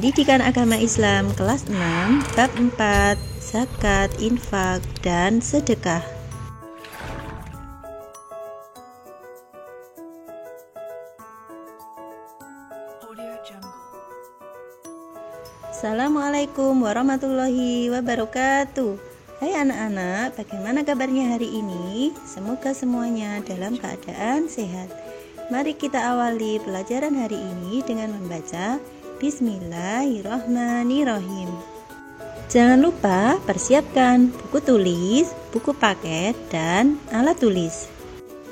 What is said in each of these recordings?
Pendidikan Agama Islam kelas 6 bab 4 zakat, infak, dan sedekah. Assalamualaikum warahmatullahi wabarakatuh. Hai anak-anak, bagaimana kabarnya hari ini? Semoga semuanya dalam keadaan sehat. Mari kita awali pelajaran hari ini dengan membaca Bismillahirrahmanirrahim. Jangan lupa persiapkan buku tulis, buku paket, dan alat tulis.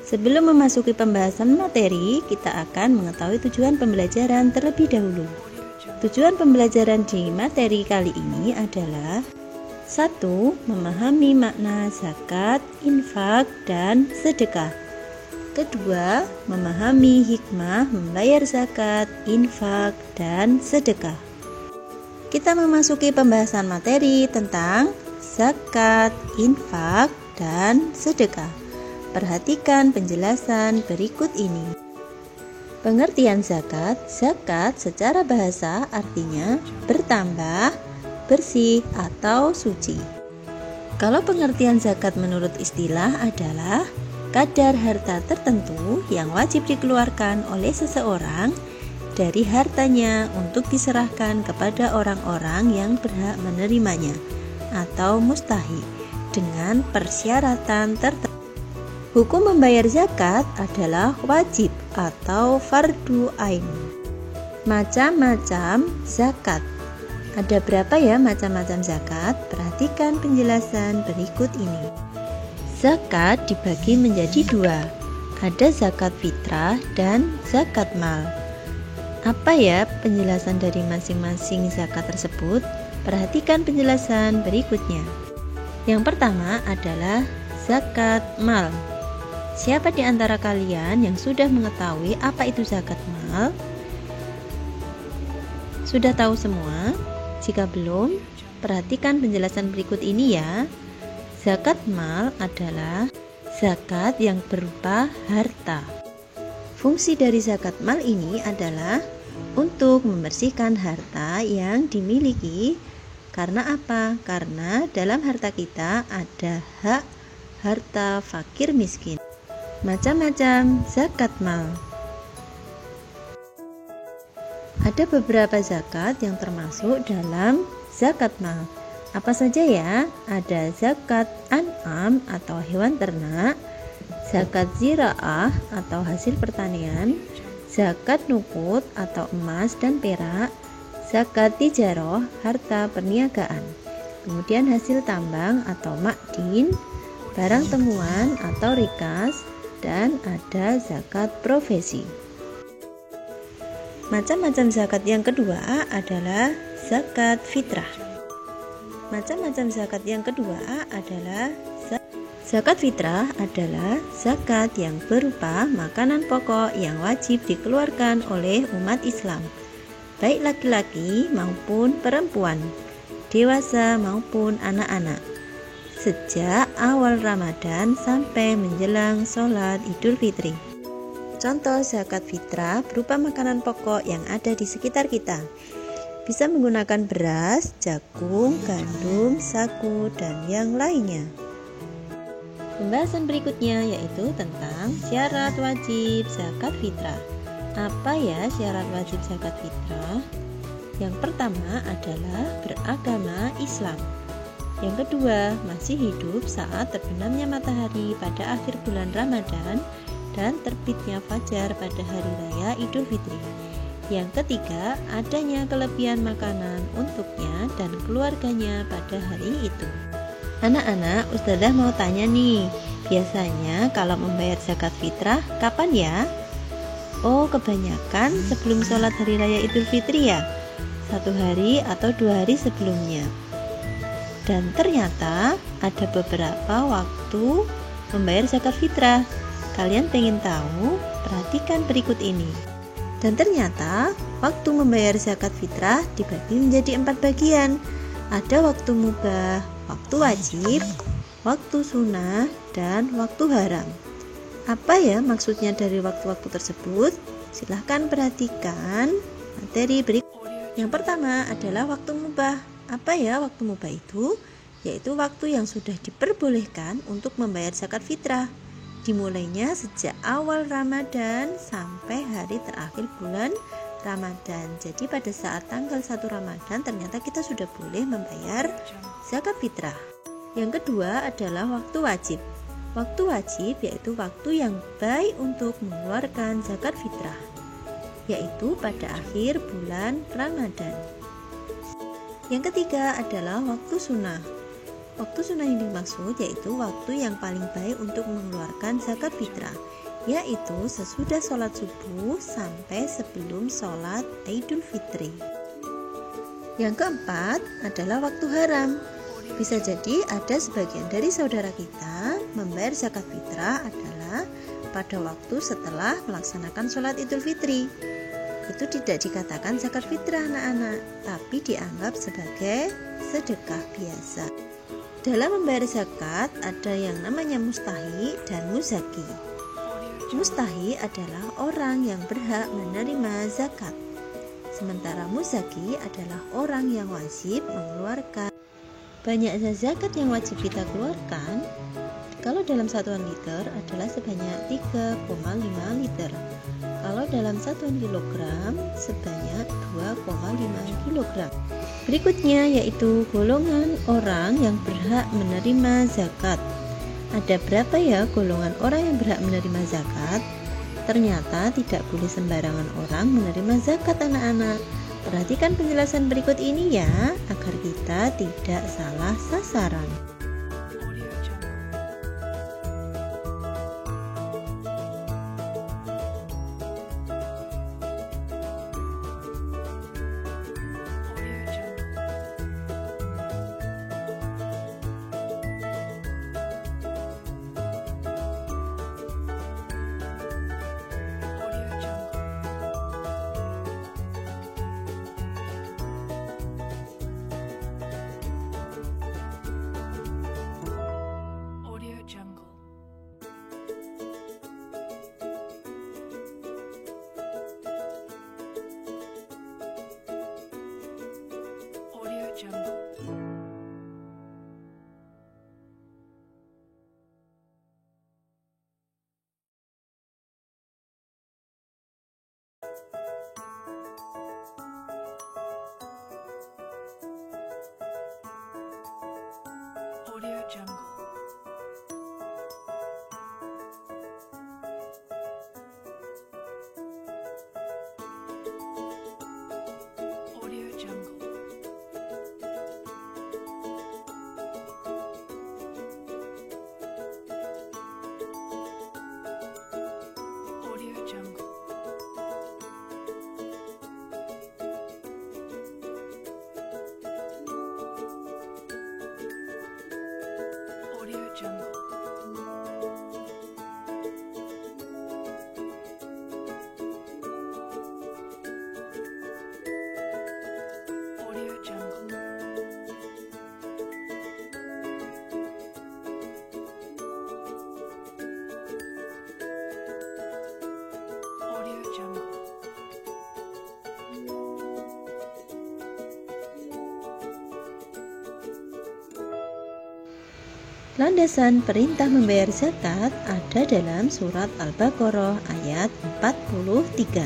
Sebelum memasuki pembahasan materi, kita akan mengetahui tujuan pembelajaran terlebih dahulu. Tujuan pembelajaran di materi kali ini adalah 1. Memahami makna zakat, infak, dan sedekah. Kedua, memahami hikmah membayar zakat, infak, dan sedekah. Kita memasuki pembahasan materi tentang zakat, infak, dan sedekah. Perhatikan penjelasan berikut ini. Pengertian zakat. Zakat secara bahasa artinya bertambah, bersih, atau suci. Kalau pengertian zakat menurut istilah adalah kadar harta tertentu yang wajib dikeluarkan oleh seseorang dari hartanya untuk diserahkan kepada orang-orang yang berhak menerimanya atau mustahik dengan persyaratan tertentu. Hukum membayar zakat adalah wajib atau fardu ain. Macam-macam zakat. Ada berapa ya macam-macam zakat? Perhatikan penjelasan berikut ini. Zakat dibagi menjadi dua, ada zakat fitrah dan zakat mal. Apa ya penjelasan dari masing-masing zakat tersebut? Perhatikan penjelasan berikutnya. Yang pertama adalah zakat mal. Siapa di antara kalian yang sudah mengetahui apa itu zakat mal? Sudah tahu semua? Jika belum, perhatikan penjelasan berikut ini ya. Zakat mal adalah zakat yang berupa harta. Fungsi dari zakat mal ini adalah untuk membersihkan harta yang dimiliki. Karena apa? Karena dalam harta kita ada hak harta fakir miskin. Macam-macam zakat mal. Ada beberapa zakat yang termasuk dalam zakat mal. Apa saja ya? Ada zakat an'am atau hewan ternak, zakat zira'ah atau hasil pertanian, zakat nukut atau emas dan perak, zakat tijaroh harta perniagaan, kemudian hasil tambang atau makdin, barang temuan atau rikas, dan ada zakat profesi. Macam-macam zakat yang kedua adalah zakat fitrah. Macam-macam zakat yang kedua adalah zakat fitrah adalah zakat yang berupa makanan pokok yang wajib dikeluarkan oleh umat Islam, baik laki-laki maupun perempuan, dewasa maupun anak-anak, sejak awal Ramadan sampai menjelang sholat Idul Fitri. Contoh zakat fitrah berupa makanan pokok yang ada di sekitar kita. Bisa menggunakan beras, jagung, gandum, sagu, dan yang lainnya. Pembahasan berikutnya yaitu tentang syarat wajib zakat fitrah. Apa ya syarat wajib zakat fitrah? Yang pertama adalah beragama Islam. Yang kedua, masih hidup saat terbenamnya matahari pada akhir bulan Ramadan dan terbitnya fajar pada hari raya Idul Fitri. Yang ketiga, adanya kelebihan makanan untuknya dan keluarganya pada hari itu. Anak-anak, Ustazah mau tanya nih, biasanya kalau membayar zakat fitrah kapan ya? Oh, kebanyakan sebelum sholat hari raya Idul Fitri ya? 1 hari atau 2 hari sebelumnya. Dan ternyata ada beberapa waktu membayar zakat fitrah. Kalian pengen tahu? Perhatikan berikut ini. Dan ternyata waktu membayar zakat fitrah dibagi menjadi 4 bagian. Ada waktu mubah, waktu wajib, waktu sunnah, dan waktu haram. Apa ya maksudnya dari waktu-waktu tersebut? Silahkan perhatikan materi berikut. Yang pertama adalah waktu mubah. Apa ya waktu mubah itu? Yaitu waktu yang sudah diperbolehkan untuk membayar zakat fitrah. Dimulainya sejak awal Ramadan sampai hari terakhir bulan Ramadan. Jadi pada saat tanggal 1 Ramadan ternyata kita sudah boleh membayar zakat fitrah. Yang kedua adalah waktu wajib. Waktu wajib yaitu waktu yang baik untuk mengeluarkan zakat fitrah, yaitu pada akhir bulan Ramadan. Yang ketiga adalah waktu sunnah. Waktu sunnah yang dimaksud yaitu waktu yang paling baik untuk mengeluarkan zakat fitrah, yaitu sesudah sholat subuh sampai sebelum sholat Idul Fitri. Yang keempat adalah waktu haram. Bisa jadi ada sebagian dari saudara kita membayar zakat fitrah adalah pada waktu setelah melaksanakan sholat Idul Fitri. Itu tidak dikatakan zakat fitrah anak-anak, tapi dianggap sebagai sedekah biasa. Dalam membayar zakat ada yang namanya mustahi dan muzaki. Mustahi adalah orang yang berhak menerima zakat, sementara muzaki adalah orang yang wajib mengeluarkan. Banyaknya zakat yang wajib kita keluarkan kalau dalam satuan liter adalah sebanyak 3,5 liter. Kalau dalam satuan kilogram sebanyak 2,5 kilogram. Berikutnya yaitu golongan orang yang berhak menerima zakat. Ada berapa ya golongan orang yang berhak menerima zakat? Ternyata tidak boleh sembarangan orang menerima zakat anak-anak. Perhatikan penjelasan berikut ini ya, agar kita tidak salah sasaran. Audio Jungle. Audio Jungle. Audio Jungle. Audio Jungle. Audio Jungle. Audio Jungle. Landasan perintah membayar zakat ada dalam surat Al-Baqarah ayat 43.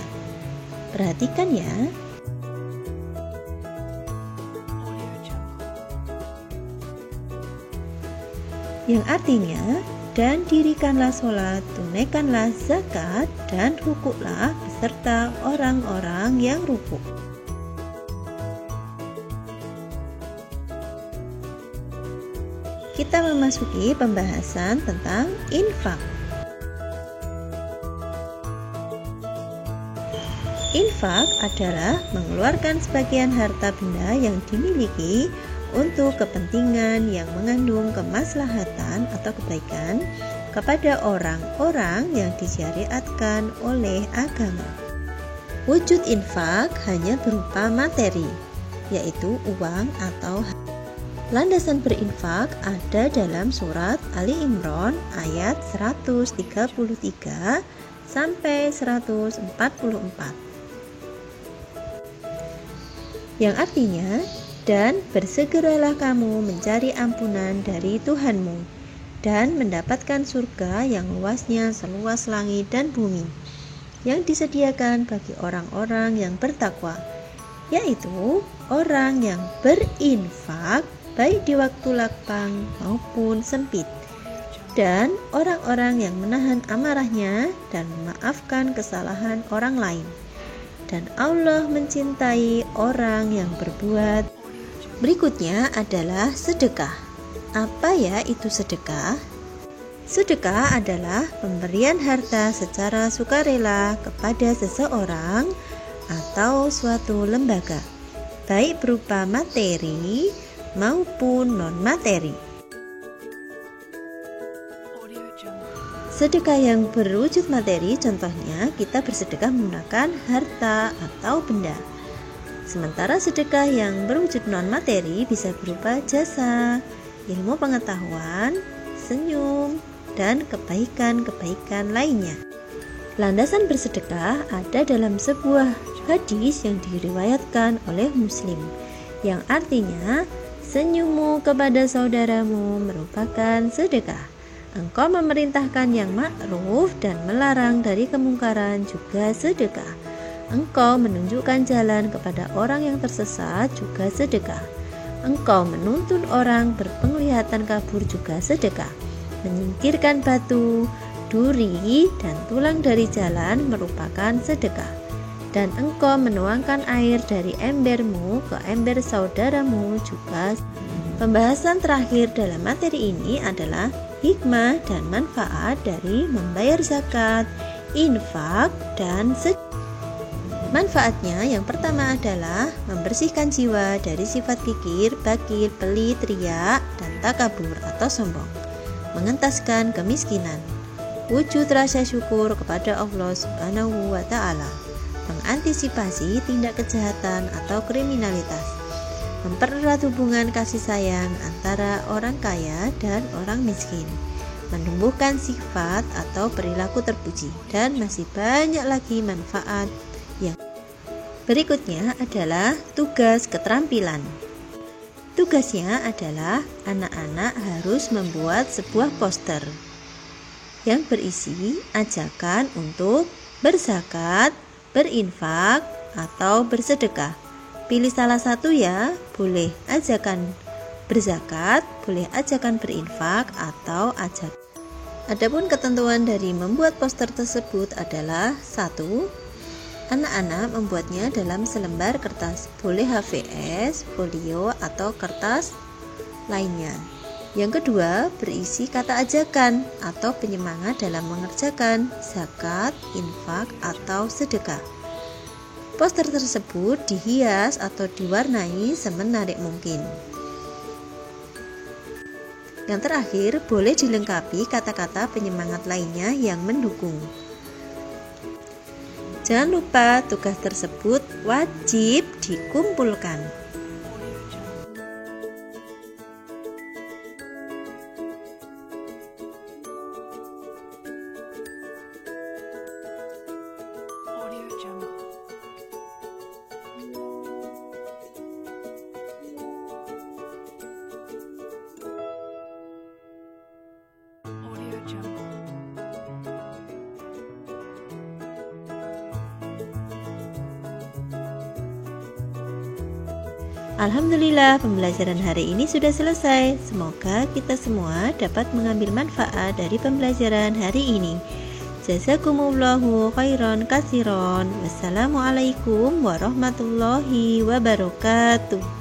Perhatikan ya. Audio Jungle. Yang artinya, dan dirikanlah sholat, tunaikanlah zakat, dan rukuklah beserta orang-orang yang rukuk. Kita memasuki pembahasan tentang infak. Infak adalah mengeluarkan sebagian harta benda yang dimiliki untuk kepentingan yang mengandung kemaslahatan atau kebaikan kepada orang-orang yang disyariatkan oleh agama. Wujud infak hanya berupa materi, yaitu uang atau harta. Landasan berinfak ada dalam surat Ali Imran ayat 133 sampai 144. yang artinya, dan bersegeralah kamu mencari ampunan dari Tuhanmu dan mendapatkan surga yang luasnya seluas langit dan bumi, yang disediakan bagi orang-orang yang bertakwa, yaitu orang yang berinfak baik di waktu lapang maupun sempit, dan orang-orang yang menahan amarahnya dan memaafkan kesalahan orang lain. Dan Allah mencintai orang yang berbuat. Berikutnya adalah sedekah. Apa ya itu sedekah? Sedekah adalah pemberian harta secara sukarela kepada seseorang atau suatu lembaga, baik berupa materi maupun non-materi. Sedekah yang berwujud materi, contohnya kita bersedekah menggunakan harta atau benda. Sementara sedekah yang berwujud non-materi bisa berupa jasa, ilmu pengetahuan, senyum, dan kebaikan-kebaikan lainnya. Landasan bersedekah ada dalam sebuah hadis yang diriwayatkan oleh Muslim, yang artinya senyummu kepada saudaramu merupakan sedekah. Engkau memerintahkan yang ma'ruf dan melarang dari kemungkaran juga sedekah. Engkau menunjukkan jalan kepada orang yang tersesat juga sedekah. Engkau menuntun orang berpenglihatan kabur juga sedekah. Menyingkirkan batu, duri, dan tulang dari jalan merupakan sedekah. Dan engkau menuangkan air dari embermu ke ember saudaramu juga. Pembahasan terakhir dalam materi ini adalah hikmah dan manfaat dari membayar zakat, infak, dan sedekah. Manfaatnya yang pertama adalah membersihkan jiwa dari sifat kikir, bakil, pelit, riya, dan takabur atau sombong, mengentaskan kemiskinan, wujud rasa syukur kepada Allah Subhanahu wa Ta'ala, mengantisipasi tindak kejahatan atau kriminalitas, mempererat hubungan kasih sayang antara orang kaya dan orang miskin, menumbuhkan sifat atau perilaku terpuji, dan masih banyak lagi manfaat yang berikutnya adalah tugas keterampilan. Tugasnya adalah anak-anak harus membuat sebuah poster yang berisi ajakan untuk berzakat, berinfak, atau bersedekah. Pilih salah satu ya, boleh ajakan berzakat, boleh ajakan berinfak, atau ajak. Adapun ketentuan dari membuat poster tersebut adalah 1. Anak-anak membuatnya dalam selembar kertas, boleh HVS, folio, atau kertas lainnya. Yang kedua, berisi kata ajakan atau penyemangat dalam mengerjakan zakat, infak, atau sedekah. Poster tersebut dihias atau diwarnai semenarik mungkin. Yang terakhir, boleh dilengkapi kata-kata penyemangat lainnya yang mendukung. Jangan lupa tugas tersebut wajib dikumpulkan. Alhamdulillah, pembelajaran hari ini sudah selesai. Semoga kita semua dapat mengambil manfaat dari pembelajaran hari ini. Jazakumullahu khairan katsiran. Wassalamualaikum warahmatullahi wabarakatuh.